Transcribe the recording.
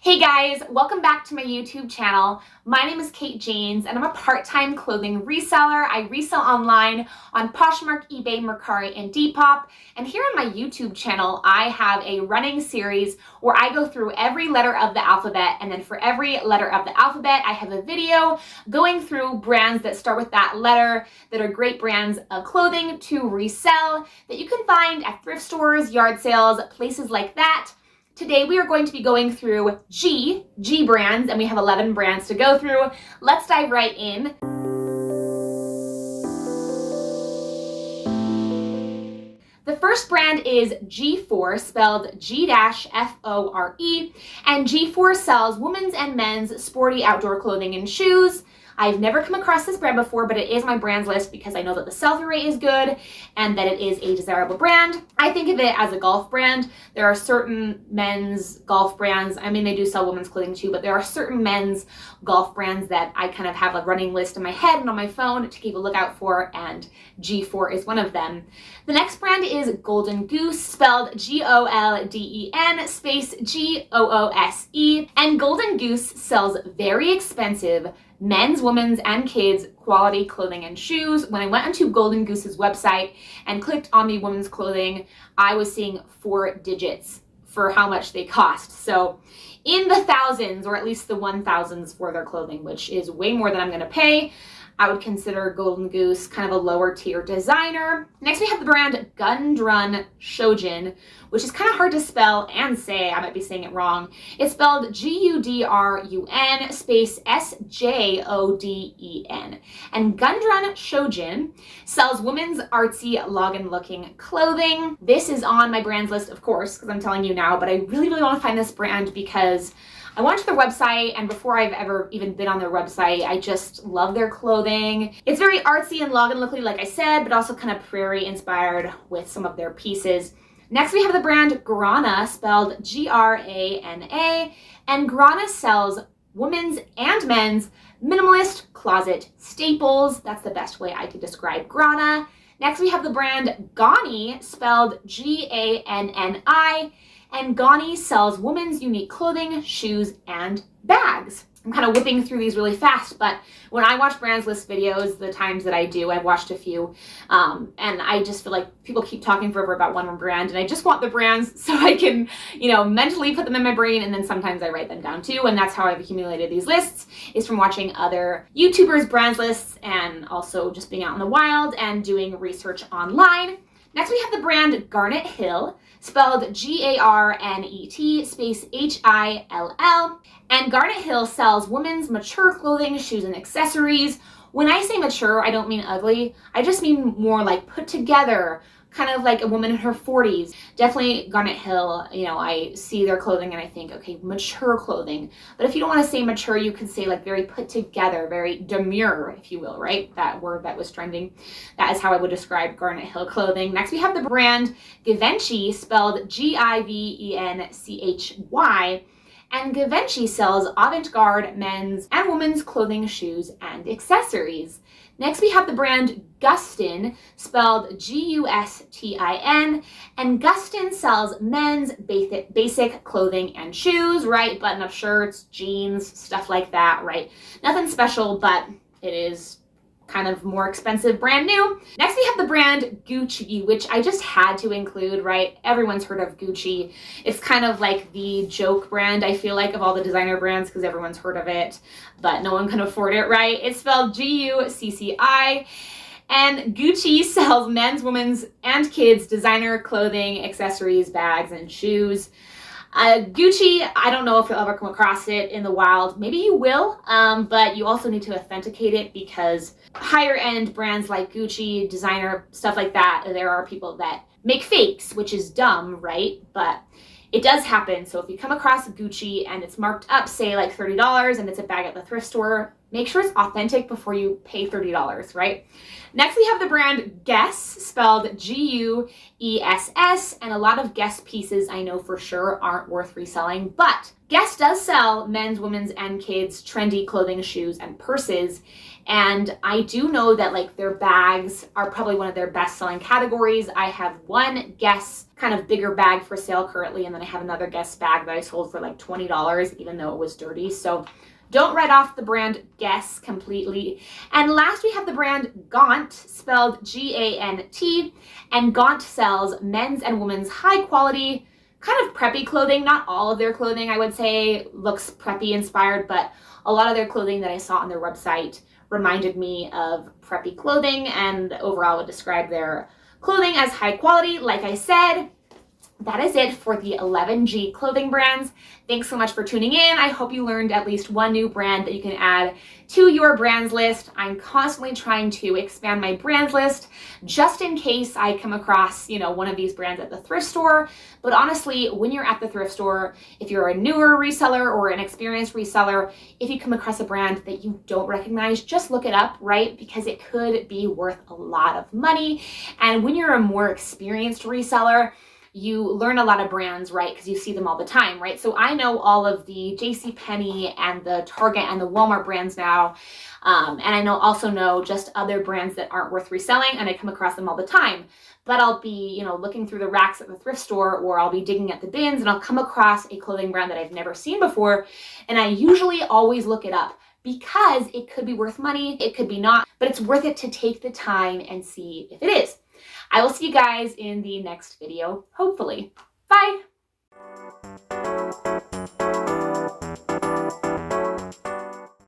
Hey guys, welcome back to my YouTube channel. My name is Kate Janes and I'm a part-time clothing reseller. I resell online on Poshmark, eBay, Mercari, and Depop. And here on my YouTube channel, I have a running series where I go through every letter of the alphabet, and then for every letter of the alphabet, I have a video going through brands that start with that letter that are great brands of clothing to resell that you can find at thrift stores, yard sales, places like that. Today we are going to be going through G brands, and we have 11 brands to go through. Let's dive right in. The first brand is G4, spelled G-F-O-R-E, and G4 sells women's and men's sporty outdoor clothing and shoes. I've never come across this brand before, but it is my brands list because I know that the sell-through rate is good and that it is a desirable brand. I think of it as a golf brand. There are certain men's golf brands. I mean, they do sell women's clothing too, but there are certain men's golf brands that I kind of have a running list in my head and on my phone to keep a lookout for, and G4 is one of them. The next brand is Golden Goose, spelled G-O-L-D-E-N space G-O-O-S-E, and Golden Goose sells very expensive men's, women's, and kids quality clothing and shoes. When I went onto Golden Goose's website and clicked on the women's clothing, I was seeing 4 digits for how much they cost. So in the thousands, or at least the 1,000s for their clothing, which is way more than I'm gonna pay. I would consider Golden Goose kind of a lower tier designer. Next, we have the brand Gundrun Shojin, which is kind of hard to spell and say. I might be saying it wrong. It's spelled G-U-D-R-U-N space S-J-O-D-E-N. And Gundrun Shojin sells women's artsy login looking clothing. This is on my brands list, of course, because I'm telling you now, but I really want to find this brand because I went to their website, and before I've ever even been on their website, I just love their clothing. It's very artsy and login looking, like I said, but also kind of prairie inspired with some of their pieces. Next, we have the brand Grana, spelled G-R-A-N-A, and Grana sells women's and men's minimalist closet staples. That's the best way I could describe Grana. Next, we have the brand Gani, spelled G-A-N-N-I, and Gani sells women's unique clothing, shoes, and bags. I'm kind of whipping through these really fast, but when I watch brands list videos, the times that I do, I've watched a few, and I just feel like people keep talking forever about one brand, and I just want the brands so I can, mentally put them in my brain, and then sometimes I write them down too, and that's how I've accumulated these lists, is from watching other YouTubers' brands lists, and also just being out in the wild and doing research online. Next, we have the brand Garnet Hill, spelled G-A-R-N-E-T space H-I-L-L. And Garnet Hill sells women's mature clothing, shoes, and accessories. When I say mature, I don't mean ugly. I just mean more like put together, kind of like a woman in her 40s. Definitely Garnet Hill, I see their clothing and I think, okay, mature clothing. But if you don't want to say mature, you could say like very put together, very demure, if you will, right? That word that was trending. That is how I would describe Garnet Hill clothing. Next, we have the brand Givenchy, spelled G-I-V-E-N-C-H-Y. And Givenchy sells avant-garde men's and women's clothing, shoes, and accessories. Next, we have the brand Gustin, spelled G-U-S-T-I-N, and Gustin sells men's basic clothing and shoes, right? Button-up shirts, jeans, stuff like that, right? Nothing special, but it is kind of more expensive, brand new. Next, we have the brand Gucci, which I just had to include, right? Everyone's heard of Gucci. It's kind of like the joke brand, I feel like, of all the designer brands because everyone's heard of it, but no one can afford it, right? It's spelled G-U-C-C-I. And Gucci sells men's, women's, and kids designer clothing, accessories, bags, and shoes. Gucci, I don't know if you'll ever come across it in the wild. Maybe you will, but you also need to authenticate it because higher end brands like Gucci, designer, stuff like that, there are people that make fakes, which is dumb, right? But it does happen. So if you come across Gucci and it's marked up, say like $30, and it's a bag at the thrift store, make sure it's authentic before you pay $30, right? Next, we have the brand Guess, spelled G-U-E-S-S, and a lot of Guess pieces I know for sure aren't worth reselling, but Guess does sell men's, women's, and kids' trendy clothing, shoes, and purses. And I do know that like their bags are probably one of their best selling categories. I have one Guess kind of bigger bag for sale currently, and then I have another Guess bag that I sold for like $20, even though it was dirty. So don't write off the brand Guess completely. And last we have the brand Gaunt, spelled G-A-N-T, and Gaunt sells men's and women's high quality, kind of preppy clothing. Not all of their clothing, I would say, looks preppy inspired, but a lot of their clothing that I saw on their website reminded me of preppy clothing, and overall would describe their clothing as high quality. Like I said, that is it for the 11G clothing brands. Thanks so much for tuning in. I hope you learned at least one new brand that you can add to your brands list. I'm constantly trying to expand my brands list just in case I come across, one of these brands at the thrift store. But honestly, when you're at the thrift store, if you're a newer reseller or an experienced reseller, if you come across a brand that you don't recognize, just look it up, right? Because it could be worth a lot of money. And when you're a more experienced reseller, you learn a lot of brands, right? Because you see them all the time, right? So I know all of the JCPenney and the Target and the Walmart brands now. And I also know just other brands that aren't worth reselling, and I come across them all the time. But I'll be, looking through the racks at the thrift store, or I'll be digging at the bins, and I'll come across a clothing brand that I've never seen before. And I usually always look it up because it could be worth money, it could be not, but it's worth it to take the time and see if it is. I will see you guys in the next video, hopefully. Bye!